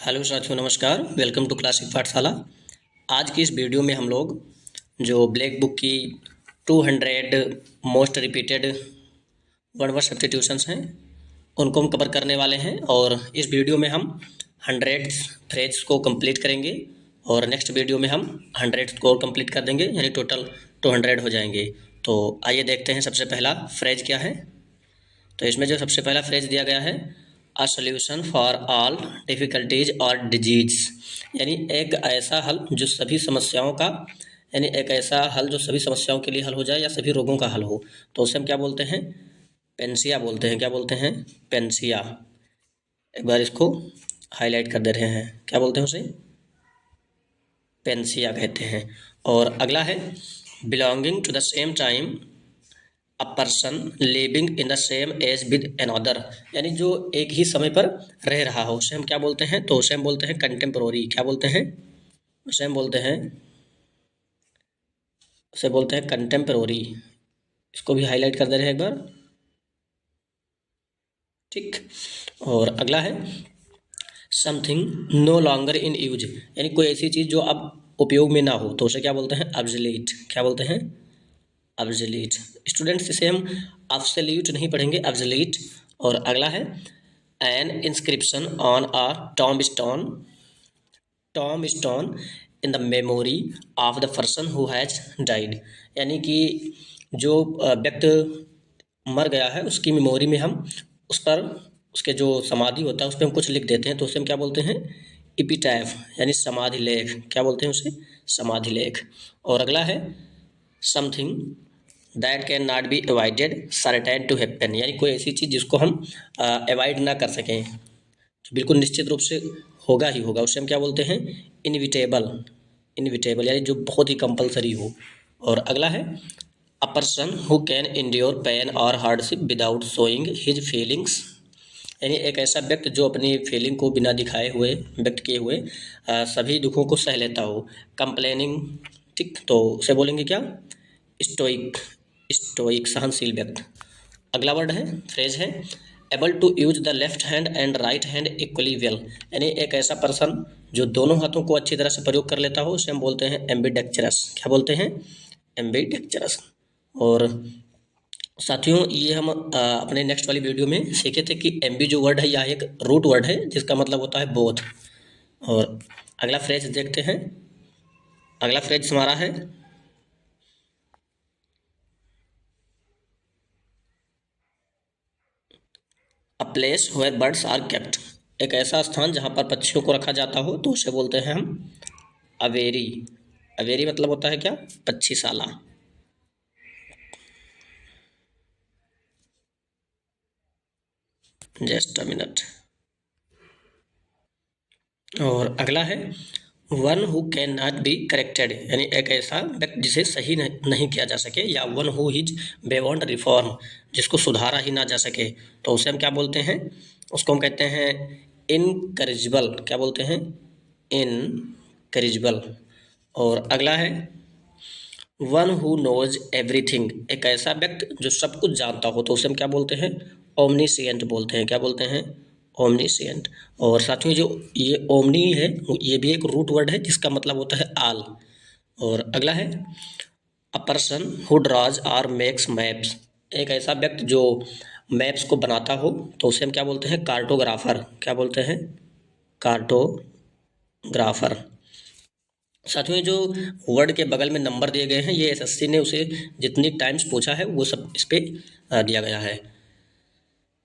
Hello साथियों, नमस्कार। Welcome to classic पाठशाला। आज की इस वीडियो में हम लोग जो ब्लैक बुक की 200 most repeated one word substitutions हैं उनको हम कवर करने वाले हैं और इस वीडियो में हम 100 फ्रेज को कंप्लीट करेंगे और नेक्स्ट वीडियो में हम 100 को कंप्लीट कर देंगे, यानी टोटल 200 हो जाएंगे। तो आइए देखते हैं सबसे पहला फ्रेज क्या है। तो इसमें जो सबसे पहला फ्रेज दिया गया है, a solution for all difficulties और डिजीज, यानी एक ऐसा हल जो सभी समस्याओं का, यानी एक ऐसा हल जो सभी समस्याओं के लिए हल हो जाए या सभी रोगों का हल हो। तो उसे हम क्या बोलते हैं? पेंसिया बोलते हैं। क्या बोलते हैं? पेंसिया। एक बार इसको हाईलाइट कर दे रहे हैं, क्या बोलते हैं उसे? पेंसिया कहते हैं। और अगला है belonging to the same time a person living in the same age with another, यानी जो एक ही समय पर रह रहा हो उसे हम क्या बोलते हैं? तो उसे हम बोलते हैं कंटेम्पोररी। क्या बोलते हैं? उसे हम बोलते हैं कंटेम्पोररी। इसको भी हाईलाइट कर दे रहे हैं एक बार, ठीक। और अगला है something no longer in use, यानी कोई ऐसी चीज़ जो अब उपयोग में ना हो तो उसे क्या बोलते हैं? ऑब्सोलीट। क्या बोलते हैं? ऑब्सोलीट। स्टूडेंट्स, इसे हम ऑब्सोल्यूट नहीं पढ़ेंगे, ऑब्सोलीट। और अगला है N inscription on a Tom stone in the memory of the person who has died, यानी कि जो व्यक्ति मर गया है उसकी मेमोरी में हम उस पर उसके जो समाधि होता है उस पर हम कुछ लिख देते हैं, तो उसे हम क्या बोलते हैं? इपिटैफ, यानी समाधि लेख। क्या बोलते हैं उसे? समाधि लेख। और अगला है something that can not be avoided certain to happen, यानी कोई ऐसी चीज़ जिसको हम अवॉइड ना कर सकें, जो बिल्कुल निश्चित रूप से होगा ही होगा, उसे हम क्या बोलते हैं? इनविटेबल, यानी जो बहुत ही कंपलसरी हो। और अगला है a person who can endure pain और hardship without showing his feelings, यानी एक ऐसा व्यक्ति जो अपनी फीलिंग को बिना दिखाए हुए, व्यक्त किए हुए सभी दुखों को सह लेता हो। कंप्लेनिंग, ठीक। तो उसे बोलेंगे क्या? स्टोइक। सहनशील व्यक्ति। अगला वर्ड है, फ्रेज है able to use the left hand and right hand equally well, यानी एक ऐसा पर्सन जो दोनों हाथों को अच्छी तरह से प्रयोग कर लेता हो उसे हम बोलते हैं एम्बीडेक्चरस। क्या बोलते हैं? एम्बीडेक्चरस। और साथियों, ये हम अपने नेक्स्ट वाली वीडियो में सीखे थे कि एम्बी जो वर्ड है यह एक रूट वर्ड है जिसका मतलब होता है बोथ। और अगला फ्रेज देखते हैं। अगला फ्रेज हमारा है a place where birds are kept, एक ऐसा स्थान जहाँ पर पक्षियों को रखा जाता हो तो उसे बोलते हैं हम अवेरी। अवेरी मतलब होता है क्या? पक्षीशाला। Just a minute. और अगला है one who can not be corrected, यानी एक ऐसा व्यक्ति जिसे सही नहीं किया जा सके, या one who is beyond reform, जिसको सुधारा ही ना जा सके, तो उसे हम क्या बोलते हैं? उसको हम कहते हैं इनकरेजिबल। क्या बोलते हैं? इनकरेजिबल। और अगला है वन हु नोज एवरीथिंग, एक ऐसा व्यक्ति जो सब कुछ जानता हो तो उसे हम क्या बोलते हैं? ओमनीसिएंट बोलते हैं। क्या बोलते हैं? ओमनीसिएंट। और साथियों, जो ये ओमनी है ये भी एक रूट वर्ड है जिसका मतलब होता है आल। और अगला है अ पर्सन हु ड्रॉज और मेक्स मैप्स, एक ऐसा व्यक्ति जो मैप्स को बनाता हो तो उसे हम क्या बोलते हैं? कार्टोग्राफर। क्या बोलते हैं? कार्टोग्राफर। साथियों, जो वर्ड के बगल में नंबर दिए गए हैं ये एसएससी ने उसे जितनी टाइम्स पूछा है वो सब इस पे दिया गया है।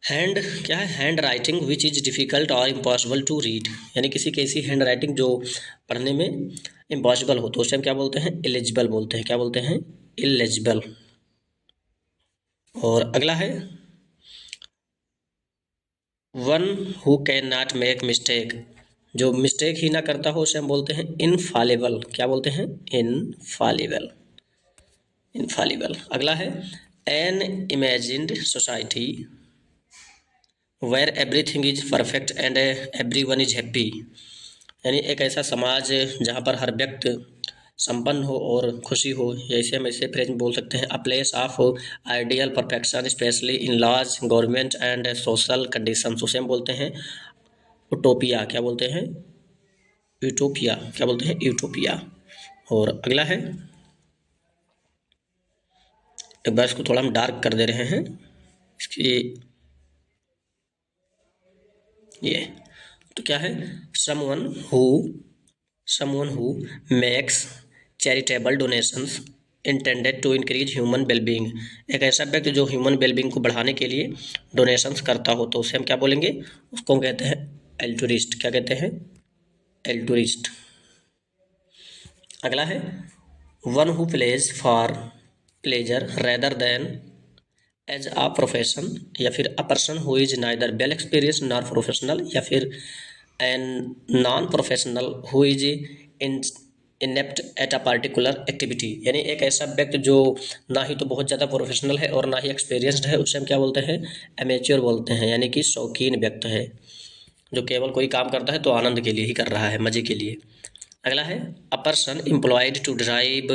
हैंड क्या है? Hand writing which is difficult और इम्पॉसिबल टू रीड, यानी किसी की ऐसी हैंड राइटिंग जो पढ़ने में इम्पॉसिबल हो तो उसे हम क्या बोलते हैं? इलिजिबल बोलते हैं। क्या बोलते हैं? इलिजिबल। और अगला है one who can not make mistake, जो मिस्टेक ही ना करता हो उसे हम बोलते हैं इनफॉलिबल। क्या बोलते हैं? इनफॉलिबल। इनफॉलिबल। अगला है an imagined society where everything is perfect and everyone is happy, यानी एक ऐसा समाज जहाँ पर हर व्यक्ति संपन्न हो और खुशी हो, ऐसे हम ऐसे फ्रेज में बोल सकते हैं a place of ideal perfection specially in laws government and social conditions, उसे हम बोलते हैं उटोपिया। क्या बोलते हैं? यूटोपिया, क्या बोलते हैं, यूटोपिया। और अगला है, एक बार इसको थोड़ा हम डार्क कर दे रहे हैं, इसकी ये, तो क्या है, someone who makes charitable donations intended to increase human wellbeing. एक ऐसा व्यक्ति जो ह्यूमन वेलबींग को बढ़ाने के लिए डोनेशंस करता हो तो उसे हम क्या बोलेंगे, उसको कहते हैं एल्टुरिस्ट। क्या कहते हैं, एल्टुरिस्ट। अगला है, one who plays for pleasure rather than as a profession, या फिर a person who is neither well experienced nor professional, या फिर an non professional who is in inept at a particular activity. यानी एक ऐसा व्यक्ति जो ना ही तो बहुत ज़्यादा प्रोफेशनल है और ना ही एक्सपीरियंस्ड है, उसे हम क्या बोलते हैं, एमेच्योर बोलते हैं, यानी कि शौकीन व्यक्ति है, जो केवल कोई काम करता है तो आनंद के लिए ही कर रहा है, मज़े के लिए। अगला है, a person employed to drive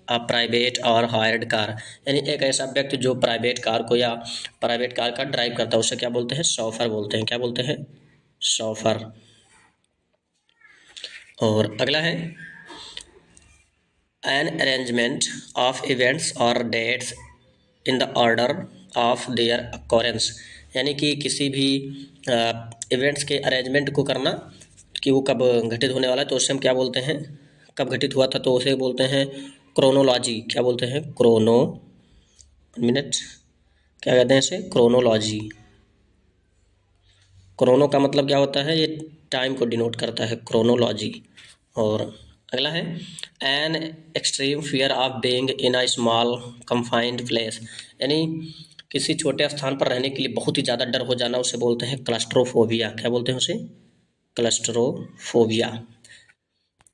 a private or hired car, यानी एक ऐसा व्यक्ति जो प्राइवेट कार को या प्राइवेट कार का ड्राइव करता है, उसे क्या बोलते हैं, शॉफर बोलते हैं। क्या बोलते हैं, शॉफर। और अगला है, एन अरेंजमेंट ऑफ इवेंट्स और dates in the order of their occurrence, यानी कि किसी भी इवेंट्स के अरेंजमेंट को करना कि वो कब घटित होने वाला है, तो उसे हम क्या बोलते हैं, कब घटित हुआ था तो उसे बोलते हैं क्रोनोलॉजी। क्या बोलते हैं, क्रोनो, मिनट, क्या कहते हैं इसे, क्रोनोलॉजी। क्रोनो का मतलब क्या होता है, ये टाइम को डिनोट करता है, क्रोनोलॉजी। और अगला है, an extreme fear of being in a small confined place, यानी किसी छोटे स्थान पर रहने के लिए बहुत ही ज़्यादा डर हो जाना, उसे बोलते हैं क्लस्ट्रोफोबिया। क्या बोलते हैं उसे, क्लस्ट्रोफोबिया।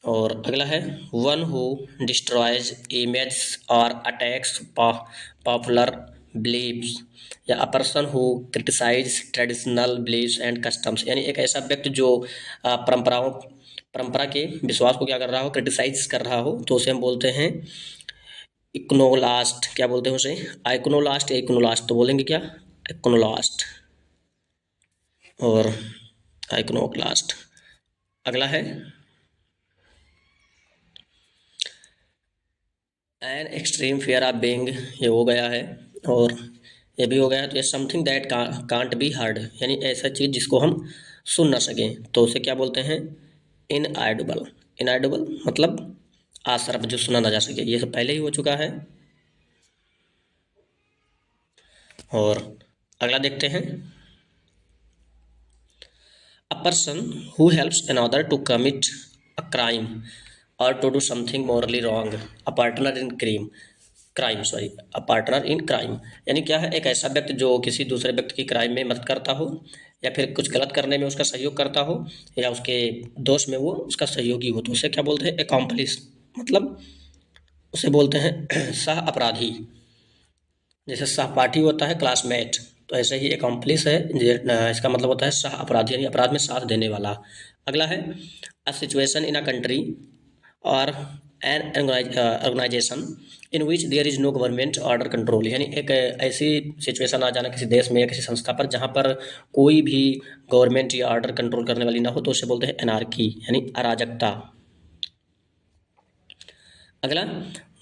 और अगला है, one who destroys image or attacks popular beliefs, या a person who criticize traditional beliefs and customs, यानी एक ऐसा व्यक्ति जो परंपरा के विश्वास को क्या कर रहा हो, क्रिटिसाइज कर रहा हो, तो उसे हम बोलते हैं इक्नोलास्ट। क्या बोलते हैं उसे, आइकोनोलास्ट या इक्नोलास्ट, तो बोलेंगे क्या, इक्नोलास्ट और आइकोनोक्लास्ट। अगला है, an extreme fear of being, ये हो गया है, और ये भी हो गया है, तो ये something that can't be heard, यानी ऐसा चीज़ जिसको हम सुन ना सकें, तो उसे क्या बोलते हैं, इनऑडिबल। इनऑडिबल मतलब अश्रव्य, जो सुना ना जा सके, ये सब पहले ही हो चुका है। और अगला देखते हैं, a person who helps another to commit a crime और to do something morally wrong, a partner in crime, sorry, a partner in crime, यानी क्या है, एक ऐसा व्यक्ति जो किसी दूसरे व्यक्ति की क्राइम में मदद करता हो, या फिर कुछ गलत करने में उसका सहयोग करता हो, या उसके दोष में वो उसका सहयोगी हो, तो उसे क्या बोलते हैं, एकॉम्प्लिस, मतलब उसे बोलते हैं सह अपराधी। जैसे सहपाठी होता है क्लासमेट, तो ऐसे ही एकॉम्प्लिस है, इसका मतलब होता है सह अपराधी, यानी अपराध में साथ देने वाला। अगला है, a situation in a country और an organisation in which there is no government order control, यानी एक ऐसी सिचुएशन आ जाना किसी देश में या किसी संस्था पर जहाँ पर कोई भी गवर्नमेंट या ऑर्डर कंट्रोल करने वाली ना हो, तो उसे बोलते हैं एनार्की, यानी अराजकता। अगला,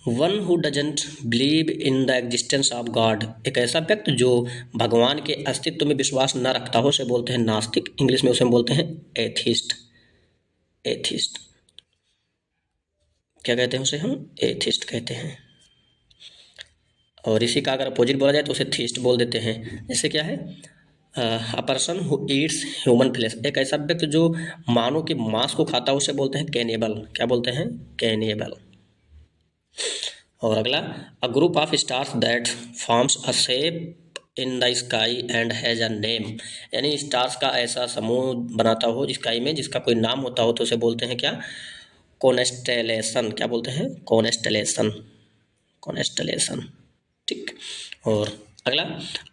one who doesn't believe in the existence of God, एक ऐसा व्यक्ति जो भगवान के अस्तित्व में विश्वास न रखता हो, उसे बोलते हैं नास्तिक। इंग्लिश में उसे हम बोलते हैं एथिस्ट। एथिस्ट क्या कहते हैं, उसे हम एथिस्ट कहते हैं। और इसी का अगर अपोजिट बोला जाए तो उसे थीस्ट बोल देते हैं। जैसे क्या है, a person who eats human flesh, एक ऐसा व्यक्ति जो मानव के मांस को खाता है, उसे बोलते हैं कैनिबल। क्या बोलते हैं, कैनिबल। और अगला, अ group of stars that forms a shape in the sky and has a name, यानी स्टार्स का ऐसा समूह बनाता हो स्काई में जिसका कोई नाम होता हो, तो उसे बोलते हैं क्या, कॉन्स्टेलेशन। क्या बोलते हैं, कॉन्स्टेलेशन, कॉन्स्टेलेशन। ठीक। और अगला,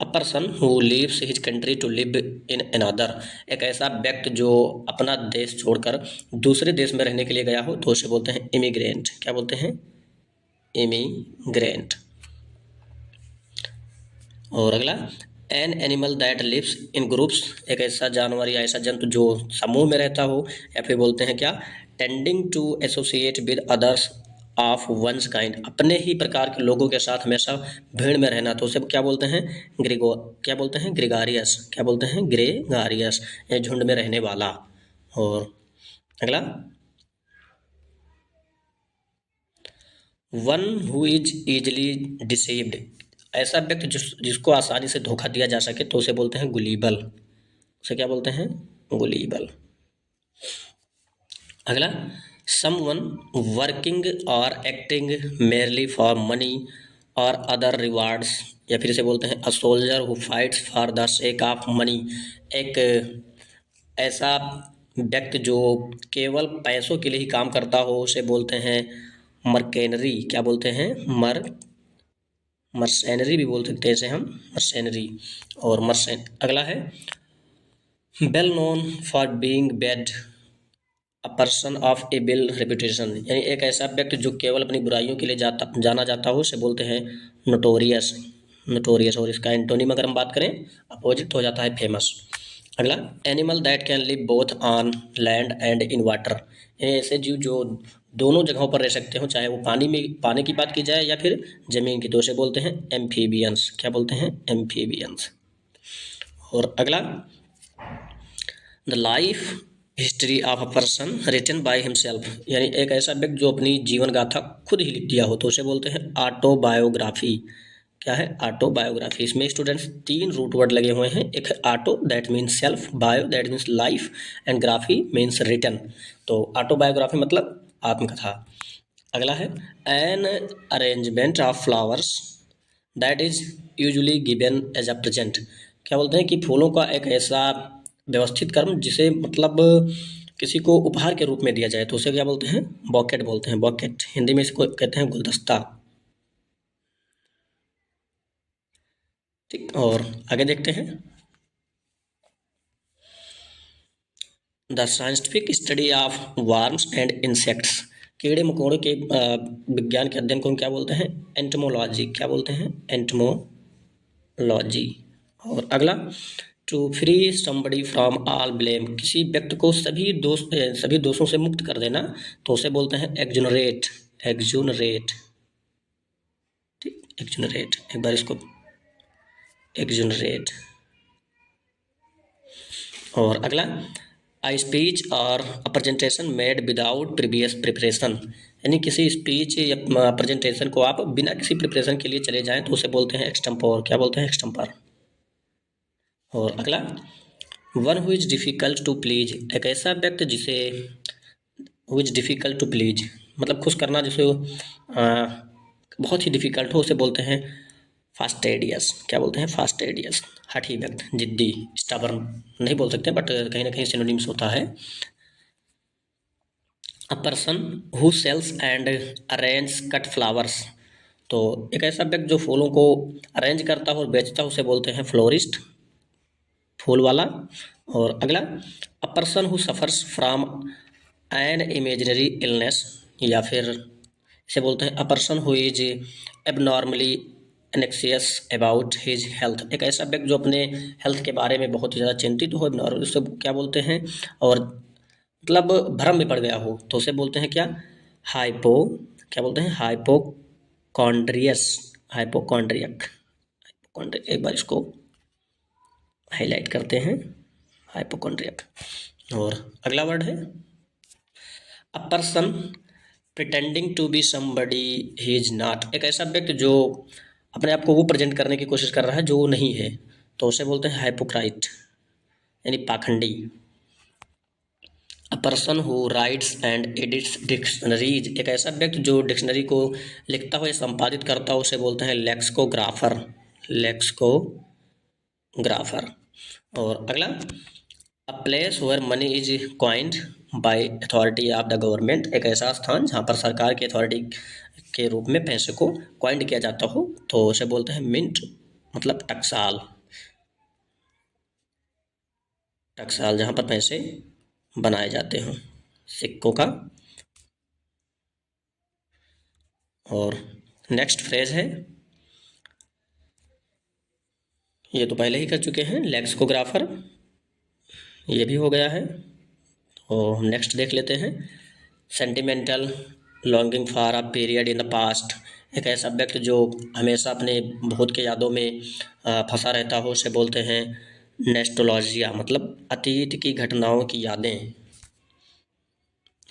a person who leaves his country to live in another, एक ऐसा व्यक्ति जो अपना देश छोड़कर दूसरे देश में रहने के लिए गया हो, तो उसे बोलते हैं इमिग्रेंट। क्या बोलते हैं, इमिग्रेंट। और अगला, an animal that lives in groups, एक ऐसा जानवर या ऐसा जंतु जो समूह में रहता हो, या फिर बोलते हैं क्या, tending to associate with others of one's kind, अपने ही प्रकार के लोगों के साथ हमेशा भीड़ में रहना, तो उसे क्या बोलते हैं, क्या बोलते हैं, ग्रेगारियस, क्या बोलते हैं, ग्रेगारियस, ये झुंड में रहने वाला। और अगला, one who is easily deceived, ऐसा व्यक्ति जिसको आसानी से धोखा दिया जा सके, तो उसे बोलते हैं गुलीबल, उसे क्या बोलते हैं, गुलीबल। अगला, समवन वर्किंग और एक्टिंग मेयरली फॉर मनी और अदर रिवार्ड्स, या फिर इसे बोलते हैं a soldier who fights for the sake of money, एक ऐसा व्यक्ति जो केवल पैसों के लिए ही काम करता हो, उसे बोलते हैं मर्केनरी, क्या बोलते हैं, मर्सेनरी भी बोल सकते हैं इसे हम, मर्सेनरी। और अगला है, well known for being bad a person of A bill reputation, यानी एक ऐसा व्यक्ति जो केवल अपनी बुराइयों के लिए जाना जाता हो, उसे बोलते हैं नोटोरियस, नोटोरियस। और इसका एंटोनिम अगर हम बात करें, अपोजिट हो जाता है फेमस। अगला, animal that can live both on land and in water, ये ऐसे जीव जो दोनों जगहों पर रह सकते हो, चाहे वो पानी में, पानी की बात की जाए या फिर जमीन की, तो उसे बोलते हैं एम्फीबियंस, क्या बोलते हैं, एम्फीबियंस। और अगला, the life history of a person written by himself, यानी एक ऐसा व्यक्ति जो अपनी जीवन गाथा खुद ही लिख दिया हो, तो उसे बोलते हैं ऑटोबायोग्राफी। क्या है, ऑटोबायोग्राफी। इसमें स्टूडेंट्स 3 रूट वर्ड लगे हुए हैं, एक है auto that means self, bio that means life, and graphy means written. तो ऑटोबायोग्राफी मतलब आत्मकथा। अगला है, an arrangement of flowers that is usually given as a present, क्या बोलते हैं कि फूलों का एक ऐसा व्यवस्थित क्रम जिसे मतलब किसी को उपहार के रूप में दिया जाए, तो उसे क्या बोलते हैं, बॉकेट बोलते हैं, बॉकेट। हिंदी में इसको कहते हैं गुलदस्ता। ठीक, और आगे देखते हैं, the scientific study of warms and insects, कीड़े मकोड़ों के विज्ञान के अध्ययन को हम क्या बोलते हैं, एंटमोलॉजी, क्या बोलते हैं, एंटमोलॉजी। और अगला, to free somebody from all blame, किसी व्यक्ति को सभी दोषों से मुक्त कर देना, तो उसे बोलते हैं एक्जुनरेट, एक्जुनरेट। ठीक, एक्जुनरेट, एक बार इसको, एक्जुनरेट। और अगला, आई स्पीच और a presentation made without previous preparation, यानी किसी स्पीच या प्रेजेंटेशन को आप बिना किसी प्रिपरेशन के लिए चले जाएं, तो उसे बोलते हैं एक्सटेम्पोर, क्या बोलते हैं, एक्सटेम्पर। और अगला, one who is difficult to please, एक ऐसा व्यक्ति जिसे, who is difficult to please मतलब खुश करना जिसे बहुत ही डिफ़िकल्ट हो, उसे बोलते हैं फास्टेडियस, क्या बोलते हैं, फास्टेडियस, हठी व्यक्ति, जिद्दी, स्टबर्न नहीं बोल सकते, बट कहीं ना कहीं सिनोनिम्स होता है। A person who sells and arrange cut flowers, तो एक ऐसा व्यक्ति जो फूलों को अरेंज करता हो और बेचता हो, उसे बोलते हैं फ्लोरिस्ट, फूल वाला। और अगला, a person who suffers from an imaginary illness, या फिर इसे बोलते हैं a person who is abnormally एनेक्सियस about his health, एक ऐसा व्यक्ति जो अपने हेल्थ के बारे में बहुत ही ज़्यादा चिंतित हो और उससे क्या बोलते हैं, और मतलब भ्रम में पड़ गया हो, तो उसे बोलते हैं क्या, हाइपो, क्या बोलते हैं, हाइपोकॉन्ड्रियस, हाइपोकॉन्ड्रियक, एक बार इसको हाईलाइट करते हैं, हाइपोकॉन्ड्रियक। और अगला वर्ड है, a person pretending to be somebody he is not, एक ऐसा व्यक्ति जो अपने आप को वो प्रेजेंट करने की कोशिश कर रहा है जो वो नहीं है, तो उसे बोलते हैं हाइपोक्राइट, यानी पाखंडी। अ person who rights and edits dictionaries, एक ऐसा व्यक्ति जो डिक्शनरी को लिखता हो या संपादित करता हो, उसे बोलते हैं लेक्सिकोग्राफर, लेक्सिकोग्राफर। और अगला, a place where money is coined by authority of the government, एक ऐसा स्थान जहाँ पर सरकार की अथॉरिटी के रूप में पैसे को क्वाइंड किया जाता हो, तो उसे बोलते हैं मिंट, मतलब टकसाल, टकसाल जहाँ पर पैसे बनाए जाते हों, सिक्कों का। और नेक्स्ट फ्रेज है, ये तो पहले ही कर चुके हैं। लेक्सिकोग्राफर, ये भी हो गया है। तो हम नेक्स्ट देख लेते हैं। Sentimental, longing for a period in the past, एक ऐसा व्यक्ति जो हमेशा अपने भूत के यादों में फंसा रहता हो, उसे बोलते हैं नेस्टोलॉजिया, मतलब अतीत की घटनाओं की यादें।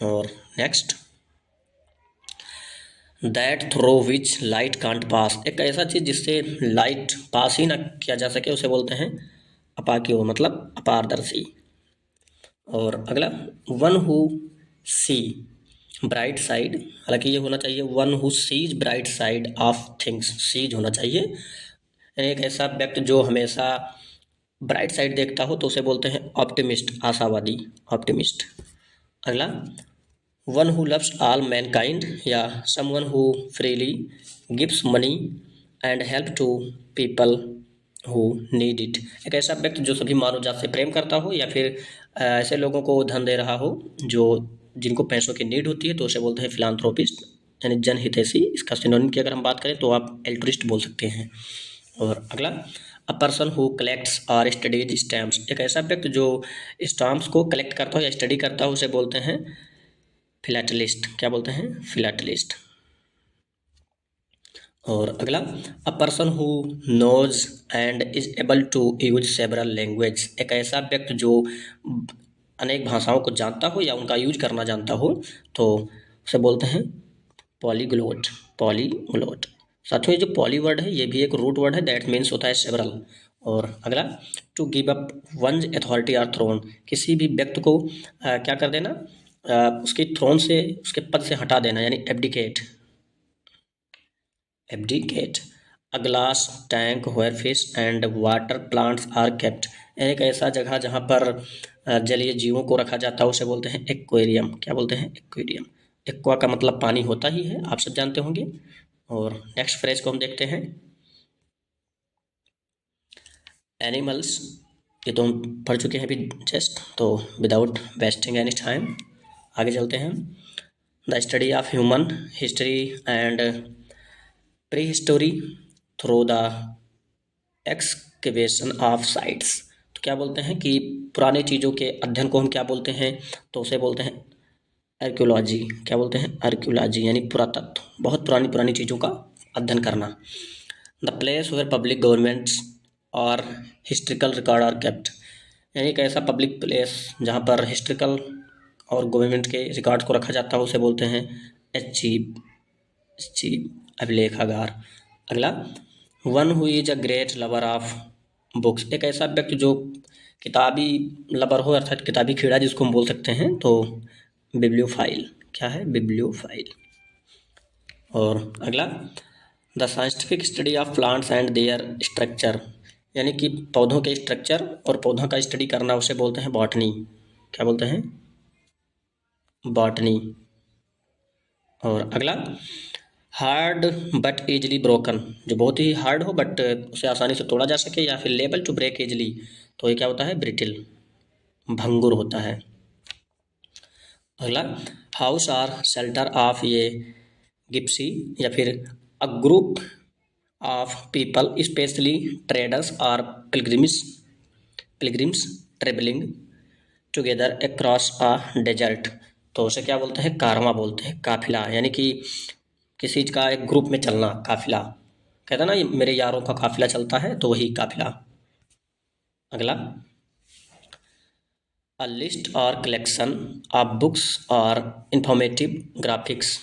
और next, that through which light can't pass, एक ऐसा चीज़ जिससे लाइट पास ही ना किया जा सके, उसे बोलते हैं अपाक्यो, मतलब अपारदर्शी। और अगला, one who see bright side, हालांकि ये होना चाहिए one who sees bright side of things, sees होना चाहिए, यानी एक ऐसा व्यक्ति जो हमेशा ब्राइट साइड देखता हो, तो उसे बोलते हैं ऑप्टिमिस्ट, आशावादी, ऑप्टिमिस्ट। अगला, one who loves all mankind, या someone who freely gives money and help to people who need it, एक ऐसा व्यक्ति जो सभी मानव जात से प्रेम करता हो, या फिर ऐसे लोगों को धन दे रहा हो जो जिनको पैसों की नीड होती है, तो उसे बोलते हैं फिलांथ्रोपिस्ट, यानी जनहितैषी। इसका सिनोनिम की अगर हम बात करें तो आप एल्ट्रुइस्ट बोल सकते हैं। और अगला, अ पर्सन हु कलेक्ट्स और स्टडीज स्टैम्प्स, एक ऐसा व्यक्ति जो स्टाम्प्स को कलेक्ट करता हो या स्टडी करता हो, उसे बोलते हैं फिलाटेलिस्ट, क्या बोलते हैं, फिलाटेलिस्ट। और अगला, a person who knows and is able to use several language, एक ऐसा व्यक्ति जो अनेक भाषाओं को जानता हो या उनका यूज करना जानता हो, तो उसे बोलते हैं पॉलीग्लोट, पॉलीग्लोट। साथियों, ये जो पॉली वर्ड है ये भी एक रूट वर्ड है, दैट मीन्स होता है सेवरल। और अगला, to give up one's authority or throne, किसी भी व्यक्ति को क्या कर देना, उसकी थ्रोन से, उसके पद से हटा देना, यानी abdicate, abdicate. A glass tank where fish and water plants are kept, एक ऐसा जगह जहाँ पर जलीय जीवों को रखा जाता है, उसे बोलते हैं एक्वेरियम, क्या बोलते हैं, एक्वेरियम। एक्वा का मतलब पानी होता ही है, आप सब जानते होंगे। और नेक्स्ट फ्रेज को हम देखते हैं, एनिमल्स, ये तो हम पढ़ चुके हैं अभी जस्ट, तो विदाउट वेस्टिंग एनी टाइम आगे चलते हैं। The study of human history and pre history through the excavation of sites, तो क्या बोलते हैं कि पुरानी चीज़ों के अध्ययन को हम क्या बोलते हैं, तो उसे बोलते हैं आर्कियोलॉजी, क्या बोलते हैं, आर्कियोलॉजी, यानी पुरातत्व, बहुत पुरानी पुरानी चीज़ों का अध्ययन करना। The place where public governments or historical records are kept, यानी एक ऐसा पब्लिक प्लेस जहाँ पर हिस्ट्रिकल और गवर्नमेंट के रिकॉर्ड्स को रखा जाता है, उसे बोलते हैं अर्चीव, अभिलेखागार। अगला, one who is a great lover of books, एक ऐसा व्यक्ति जो किताबी लवर हो, अर्थात किताबी कीड़ा जिसको हम बोल सकते हैं, तो बिब्लियोफाइल, क्या है, बिब्लियोफाइल। और अगला, the scientific study of plants and there structure, यानी कि पौधों के स्ट्रक्चर और पौधों का स्टडी करना, उसे बोलते हैं बॉटनी, क्या बोलते हैं, बॉटनी। और अगला, हार्ड बट ईजिली ब्रोकन, जो बहुत ही हार्ड हो बट उसे आसानी से तोड़ा जा सके, या फिर लेबल टू ब्रेक ईजिली, तो ये क्या होता है, ब्रिटिल, भंगुर होता है। अगला, हाउस आर शेल्टर ऑफ ये गिप्सी, या फिर a group of people specially traders और pilgrims travelling together across a desert, तो उसे क्या बोलते हैं, कारवां बोलते हैं, काफिला, यानी कि किसी का एक ग्रुप में चलना, काफिला, कहता ना ये मेरे यारों का काफिला चलता है, तो वही काफिला। अगला, अ लिस्ट और कलेक्शन ऑफ बुक्स और इंफॉर्मेटिव ग्राफिक्स,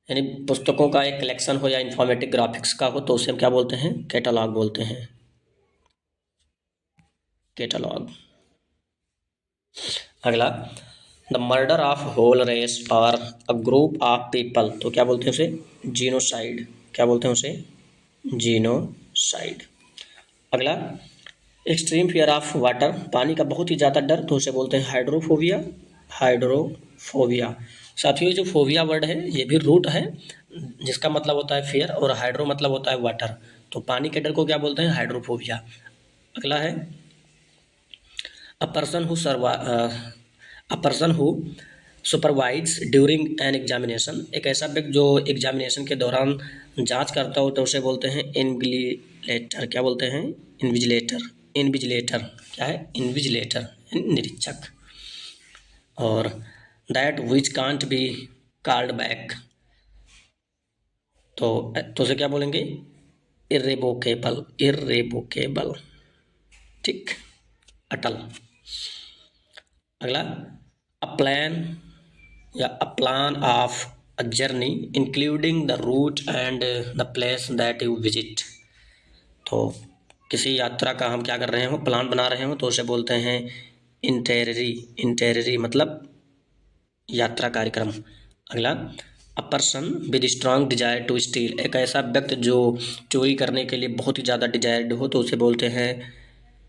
यानी पुस्तकों का एक कलेक्शन हो या इंफॉर्मेटिव ग्राफिक्स का हो, तो उसे हम क्या बोलते हैं, कैटलॉग बोलते हैं, कैटलॉग। अगला, the murder of whole race or a group of people, तो क्या बोलते हैं उसे, जीनोसाइड, क्या बोलते हैं उसे, जीनोसाइड। अगला, एक्सट्रीम फियर ऑफ वाटर, पानी का बहुत ही ज़्यादा डर, तो उसे बोलते हैं हाइड्रोफोबिया, हाइड्रोफोबिया। साथियों, ये जो फोबिया वर्ड है ये भी रूट है, जिसका मतलब होता है फियर, और हाइड्रो मतलब होता है वाटर, तो पानी के डर को क्या बोलते हैं, हाइड्रोफोबिया। अगला है, a person who supervise during an examination, एक ऐसा व्यक्ति जो एग्जामिनेशन के दौरान जांच करता हो, तो उसे बोलते हैं इन्विजिलेटर, क्या बोलते हैं, इन्विजिलेटर, इन्विजिलेटर क्या है, इन्विजिलेटर निरीक्षक। और that which can't be called back, तो उसे क्या बोलेंगे, इर्रेवोकेबल, इर्रेवोकेबल, ठीक, अटल। अगला, अ प्लान या a plan of a journey including the route and the place that you visit, तो किसी यात्रा का हम क्या कर रहे हो, प्लान बना रहे हो, तो उसे बोलते हैं इंटेररी, इंटेररी मतलब यात्रा कार्यक्रम। अगला, a person with strong desire to steal, एक ऐसा व्यक्ति जो चोरी करने के लिए बहुत ही ज़्यादा डिजायर्ड हो, तो उसे बोलते हैं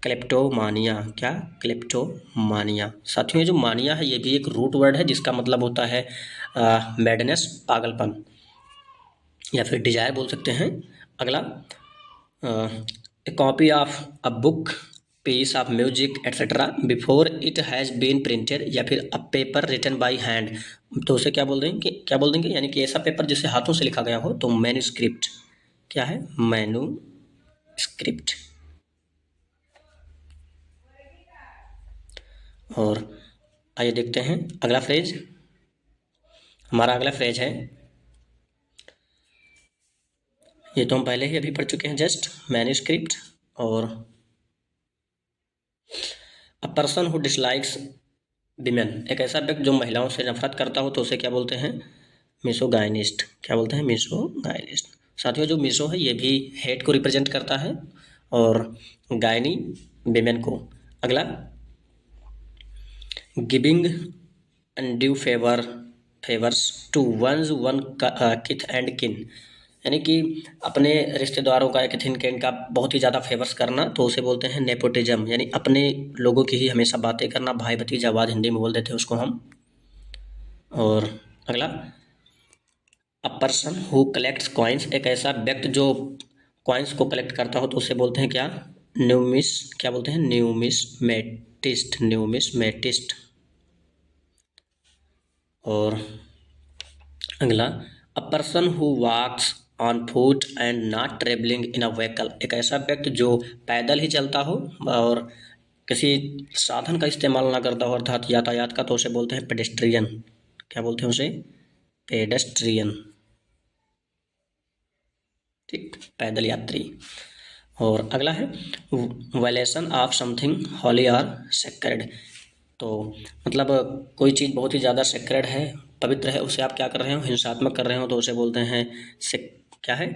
क्लेप्टोमानिया, क्या, क्लेप्टोमानिया। साथियों ये जो मानिया है ये भी एक रूट वर्ड है जिसका मतलब होता है मैडनेस, पागलपन, या फिर डिजायर बोल सकते हैं। अगला, a copy of a book, piece of music etcetera before it has been printed, या फिर a paper written by hand, तो उसे क्या बोल देंगे, क्या बोल देंगे, यानी कि ऐसा पेपर जिसे हाथों से लिखा गया हो, तो मैन्युस्क्रिप्ट, क्या है, मैन्युस्क्रिप्ट। और आइए देखते हैं अगला फ्रेज। हमारा अगला फ्रेज है, ये तो हम पहले ही अभी पढ़ चुके हैं, जस्ट मैन्युस्क्रिप्ट। और अ पर्सन हु डिसलाइक्स विमेन, एक ऐसा व्यक्ति जो महिलाओं से नफरत करता हो, तो उसे क्या बोलते हैं, मिसोगाइनिस्ट, क्या बोलते हैं, मिसोगाइनिस्ट। साथियों जो मिसो है ये भी हेट को रिप्रेजेंट करता है, और गायनी विमेन को। अगला, giving undue favours to one's own kith and kin, यानी कि अपने रिश्तेदारों का, किथिन किन का बहुत ही ज़्यादा फेवर्स करना, तो उसे बोलते हैं नेपोटिज्म, यानी अपने लोगों की ही हमेशा बातें करना, भाई भतीजावाद हिंदी में बोल देते हैं उसको हम। और अगला, a person who collects coins, एक ऐसा व्यक्ति जो कॉइन्स को कलेक्ट करता हो, तो उसे बोलते हैं क्या, न्यूमिस, क्या बोलते हैं, न्यूमिसमेटिस्ट, न्यूमिसमेटिस्ट। और अगला, a person who walks on foot and not travelling in a vehicle, एक ऐसा व्यक्ति जो पैदल ही चलता हो और किसी साधन का इस्तेमाल ना करता हो, अर्थात यातायात का, तो उसे बोलते हैं पेडेस्ट्रियन, क्या बोलते हैं उसे, पेडेस्ट्रियन, ठीक, पैदल यात्री। और अगला है वायलेशन ऑफ समथिंग हॉली और सेक्रेड, तो मतलब कोई चीज़ बहुत ही ज़्यादा सेक्रेड है, पवित्र है, उसे आप क्या कर रहे हो, हिंसात्मक कर रहे हो, तो उसे बोलते हैं क्या है,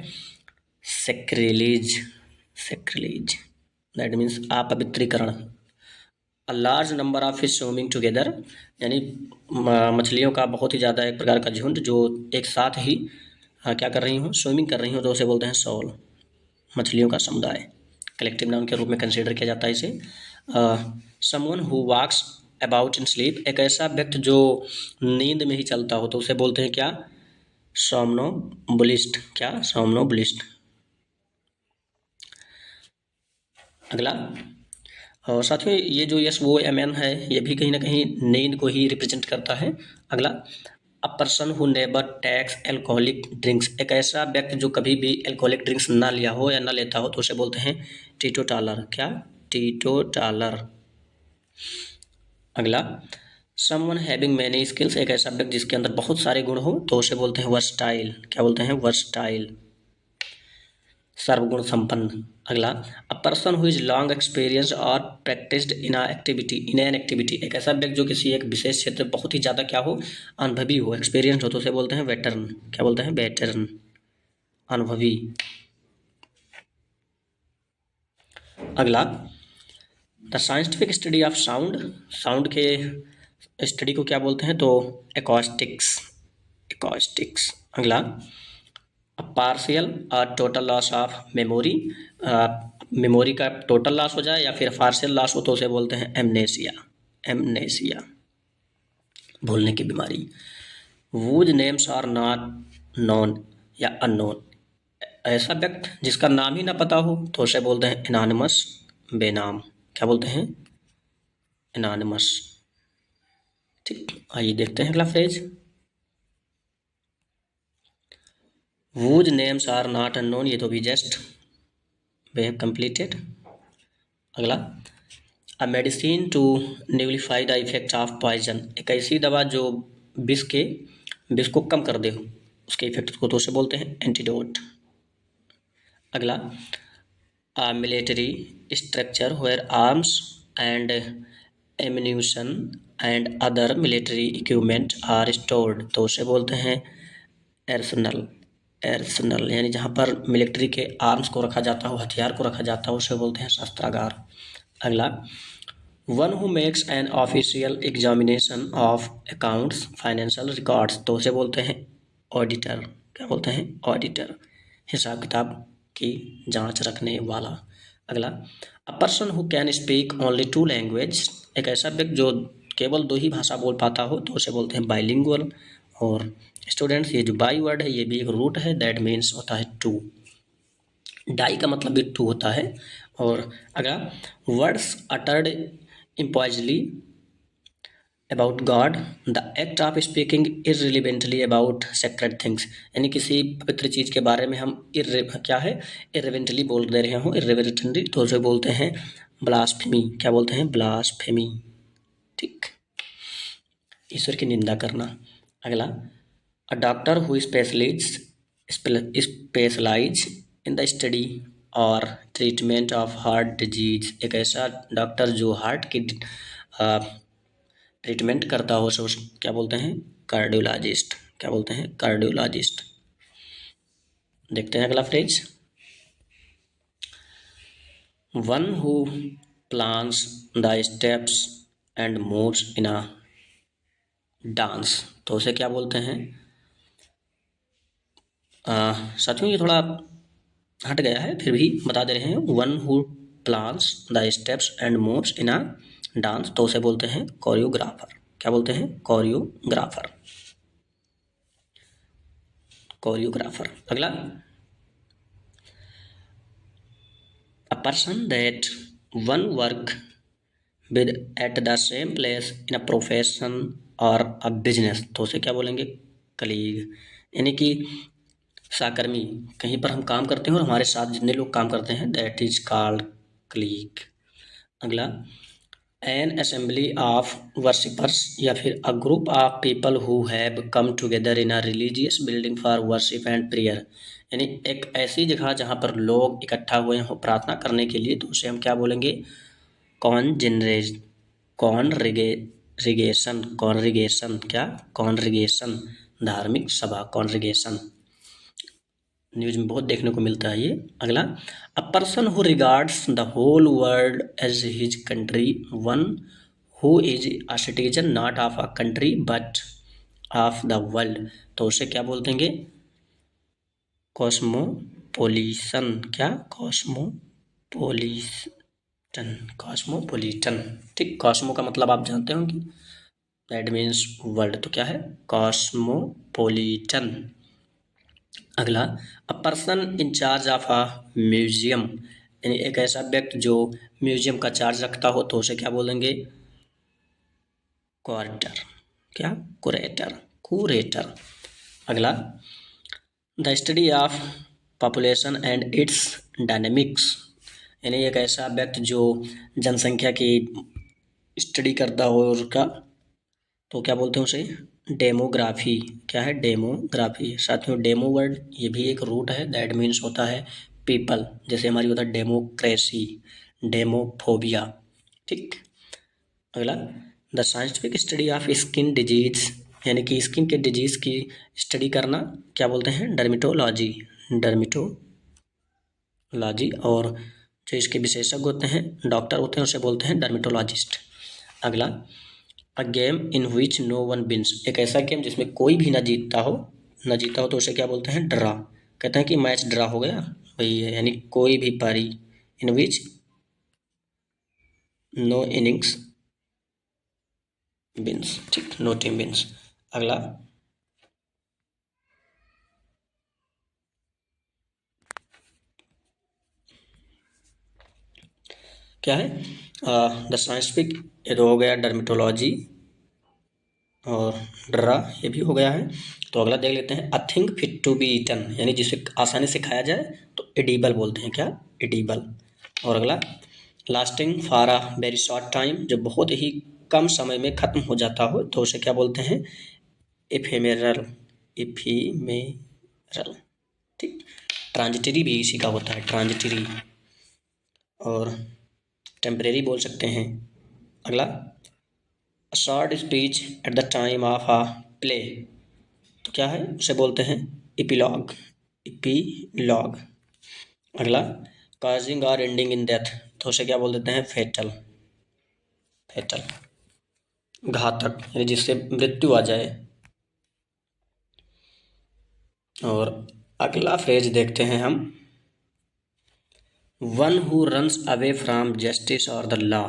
सेक्रिलीज, सेक्रिलीज, दैट मीन्स अपवित्रीकरण। A large number of fish swimming together, यानी मछलियों का बहुत ही ज़्यादा एक प्रकार का झुंड जो एक साथ ही क्या कर रही हूँ, स्विमिंग कर रही हूँ, तो उसे बोलते हैं शॉल, मछलियों का समुदाय, कलेक्टिव नाउन के रूप में कंसीडर किया जाता है इसे। Someone who walks about in sleep, एक ऐसा व्यक्ति जो नींद में ही चलता हो, तो उसे बोलते हैं क्या, सोमनोबुलिस्ट, क्या, सोमनोबुलिस्ट। अगला, और साथियों ये जो यस वो एम एन है ये भी कहीं ना कहीं नींद को ही रिप्रेजेंट करता है। अगला, a person who never takes alcoholic drinks, एक ऐसा व्यक्ति जो कभी भी एल्कोहलिक ड्रिंक्स ना लिया हो या ना लेता हो, तो उसे बोलते हैं टीटोटालर, क्या, टीटोटालर। अगला, समवन हैविंग मैनी स्किल्स, एक ऐसा व्यक्ति जिसके अंदर बहुत सारे गुण हो, तो उसे बोलते हैं वर्सटाइल, क्या बोलते हैं, वर्सटाइल, सर्वगुण संपन्न। अगला, a person who is long experience और प्रैक्टिस्ड इन एन एक्टिविटी, एक ऐसा व्यक्ति जो किसी एक विशेष क्षेत्र में बहुत ही ज़्यादा क्या हो, अनुभवी हो, एक्सपीरियंस हो, तो उसे बोलते हैं वेटरन, क्या बोलते हैं, वेटरन, अनुभवी। अगला, the scientific study of sound, sound के स्टडी को क्या बोलते हैं, तो एकॉस्टिक्स, एकॉस्टिक्स। अगला, पार्शियल और total loss of memory, memory का टोटल लॉस हो जाए या फिर पार्शियल लॉस हो, तो उसे बोलते हैं एमनेसिया, एमनेसिया, भूलने की बीमारी। Whose names are not known या अननोन, ऐसा व्यक्ति जिसका नाम ही ना पता हो, तो उसे बोलते हैं एनानिमस, बेनाम, क्या बोलते हैं, एनानिमस, ठीक। आइए देखते हैं अगला phrase, whose names are not unknown, ये तो भी जस्ट वे हैव कंप्लीटेड। अगला, a medicine to nullify the effect of poison, एक ऐसी दवा जो विष को कम कर दे उसके इफेक्ट को, तो उसे बोलते हैं एंटीडोट। अगला, a military structure where arms and ammunition and other military equipment are stored, तो उसे बोलते हैं एर्सनल। एर्सनल यानी जहाँ पर मिलिट्री के आर्म्स को रखा जाता हो, हथियार को रखा जाता हो, उसे बोलते हैं शस्त्रागार। अगला, one who makes an official examination of accounts financial records, तो उसे बोलते हैं ऑडिटर। क्या बोलते हैं? ऑडिटर, हिसाब किताब की जांच रखने वाला। अगला, a person who can speak only 2 language, एक ऐसा व्यक्ति जो केवल 2 ही भाषा बोल पाता हो, तो उसे बोलते हैं बाइलिंगुअल। और स्टूडेंट्स, ये जो बाई वर्ड है ये भी एक रूट है, दैट मीन्स होता है टू। डाई का मतलब भी टू होता है। और अगला, words uttered impiously about God, the act of speaking irrelevantly about sacred things, यानी किसी पवित्र चीज़ के बारे में हम क्या है इर्रिलेवेंटली बोल दे रहे हो, इर्रिलेवेंटली, तो उसे बोलते हैं ब्लास्फेमी। क्या बोलते हैं? ब्लास्फेमी। ठीक, ईश्वर की निंदा करना। अगला, a doctor who specialize in the study or treatment of heart disease, एक ऐसा डॉक्टर जो हार्ट की ट्रीटमेंट करता हो, सो क्या बोलते हैं? कार्डियोलॉजिस्ट। क्या बोलते हैं? कार्डियोलॉजिस्ट। देखते हैं अगला phrase, one who plans the steps and moves in a dance, तो उसे क्या बोलते हैं? साथियों ये थोड़ा हट गया है, फिर भी बता दे रहे हैं। One who plans the steps and moves in a dance, तो उसे बोलते हैं कोरियोग्राफर। क्या बोलते हैं? कोरियोग्राफर। कोरियोग्राफर। अगला, a person that one work with at the same place in a profession और अ बिजनेस, तो उसे क्या बोलेंगे? कलीग, यानी कि सहकर्मी, कहीं पर हम काम करते हैं और हमारे साथ जितने लोग काम करते हैं, दैट इज कॉल्ड कलीग। अगला, एन असेंबली ऑफ वर्शिपर्स या फिर a group of people who have come together in a religious building for worship and prayer, यानी एक ऐसी जगह जहाँ पर लोग इकट्ठा हुए हों प्रार्थना करने के लिए, तो उसे हम क्या बोलेंगे? कॉन्जेनरेज कॉन्ग्रीगेशन कॉन्ग्रीगेशन क्या? कॉन्ग्रीगेशन, धार्मिक सभा, कॉन्ग्रीगेशन। न्यूज में बहुत देखने को मिलता है ये। अगला, a person who regards the whole world as his country, one who is a citizen not of a country but of the world, तो उसे क्या बोल देंगे? कॉस्मोपोलिटन। क्या? Cosmopolitan, cosmopolitan. ठीक, कॉस्मो का मतलब आप जानते होंगे, दैट मीन्स वर्ल्ड, तो क्या है? कॉस्मोपोलिटन। अगला, a person in charge of a museum, यानी एक ऐसा व्यक्ति जो म्यूजियम का चार्ज रखता हो, तो उसे क्या बोलेंगे? क्वार्टर। क्या? कुरेटर, कुरेटर। अगला, the study of population and it's dynamics, यानी एक ऐसा व्यक्ति जो जनसंख्या की स्टडी करता हो उसका, तो क्या बोलते हैं उसे? डेमोग्राफी। क्या है? डेमोग्राफी। साथियों, डेमो वर्ड ये भी एक रूट है, दैट मीन्स होता है पीपल, जैसे हमारी होता है डेमोक्रेसी, डेमोफोबिया। ठीक। अगला, the scientific study of skin disease, यानी कि स्किन के डिजीज की स्टडी करना, क्या बोलते हैं? डर्मिटोलॉजी, डर्मिटोलॉजी। और जो इसके विशेषज्ञ होते हैं, डॉक्टर होते हैं, उसे बोलते हैं डर्मिटोलॉजिस्ट। अगला, a game in which no one wins, एक ऐसा गेम जिसमें कोई भी ना जीतता हो, तो उसे क्या बोलते हैं? ड्रा। कहते हैं कि मैच ड्रा हो गया, वही है, यानी कोई भी पारी, इन विच नो इनिंग्स विन्स। ठीक, नो टीम विन्स। अगला, क्या है? द साइंटिफिक, ये तो हो गया डर्मिटोलॉजी, और ड्रा ये भी हो गया है। तो अगला देख लेते हैं, a thing fit to be eaten, यानी जिसे आसानी से खाया जाए, तो एडिबल बोलते हैं। क्या? एडिबल। और अगला, lasting for a very short time, जो बहुत ही कम समय में ख़त्म हो जाता हो तो उसे क्या बोलते हैं? इफेमेरल, इफीमेरल। ठीक। ट्रांजिटरी भी इसी का होता है, ट्रांजिटरी, और टेम्परेरी बोल सकते हैं। अगला, short speech at the time of a play, तो क्या है? उसे बोलते हैं इपीलॉग, इपीलॉग। अगला, काजिंग और एंडिंग इन डेथ, तो उसे क्या बोल देते हैं? फेटल, फेटल, घातक, यानी जिससे मृत्यु आ जाए। और अगला फ्रेज देखते हैं हम, one who runs away from justice और द लॉ,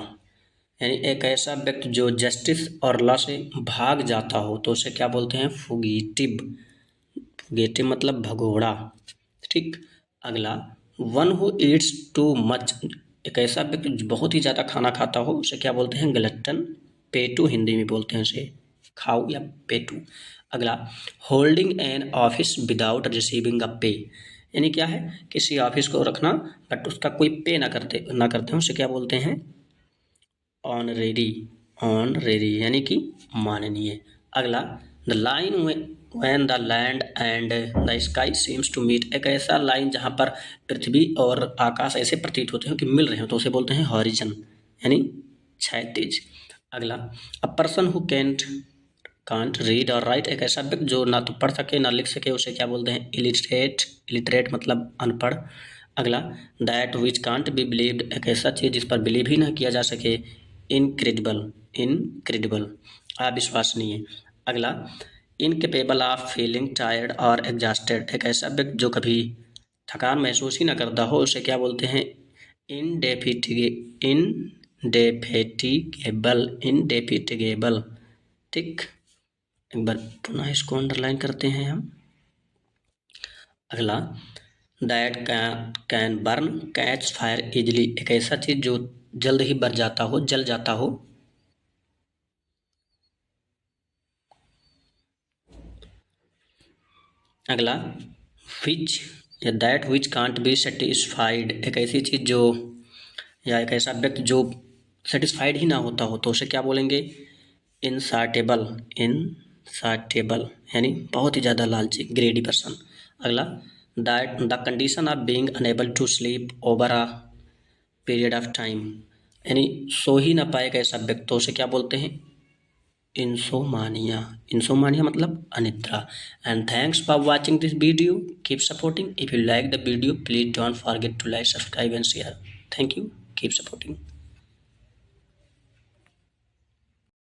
यानी एक ऐसा व्यक्ति जो जस्टिस और लॉ से भाग जाता हो तो उसे क्या बोलते हैं? फुगीटिव, फुगीटिव मतलब भगोड़ा। ठीक। अगला, one who Yeats too much, एक ऐसा व्यक्ति जो बहुत ही ज़्यादा खाना खाता हो उसे क्या बोलते हैं? ग्लटन, पेटू हिंदी में बोलते हैं उसे, खाऊ या पेटू। अगला, holding an office without receiving a पे, यानी क्या है? किसी ऑफिस को रखना बट उसका कोई पे ना करते हैं उसे क्या बोलते हैं? ऑनरेरी, ऑनरेरी यानी कि माननीय। अगला, the line when the land and the sky seems to meet, एक ऐसा लाइन जहाँ पर पृथ्वी और आकाश ऐसे प्रतीत होते हैं कि मिल रहे हो तो उसे बोलते हैं हॉरिजन, यानी क्षैतिज। अगला, a person who can't read और राइट, एक ऐसा व्यक्ति जो ना तो पढ़ सके ना लिख सके उसे क्या बोलते हैं? इलिटरेट, इलिटरेट मतलब अनपढ़। अगला, that which can't be believed, एक ऐसा चीज़ जिस पर बिलीव ही ना किया जा सके, इनक्रेडिबल, इनक्रेडिबल, अविश्वसनीय। अगला, इनकेपेबल ऑफ फीलिंग टायर्ड और एग्जॉस्टेड, एक ऐसा व्यक्ति जो कभी थकान महसूस ही ना करता हो उसे क्या बोलते हैं? इनडेफिटिगेबल, इनडेफिटिगेबल। ठीक। एक बार पुनः इसको अंडरलाइन करते हैं हम। अगला, that can burn catch fire easily, एक ऐसा चीज जो जल्द ही बढ़ जाता हो, जल जाता हो। अगला, विच या that which can't be satisfied, एक ऐसी चीज जो या एक ऐसा व्यक्ति जो सेटिस्फाइड ही ना होता हो तो उसे क्या बोलेंगे? इनसाटेबल, इनसाटेबल यानी बहुत ही ज़्यादा लालची, ग्रेडी पर्सन। अगला, that the condition of being unable to sleep over a period of time, यानी सो ही ना पाएगा ऐसा व्यक्ति तो उसे क्या बोलते हैं? इंसोमानिया, इंसोमानिया मतलब अनिद्रा। And thanks for watching this video, keep supporting. If you like the video please don't forget to like, subscribe and share. Thank you, keep supporting.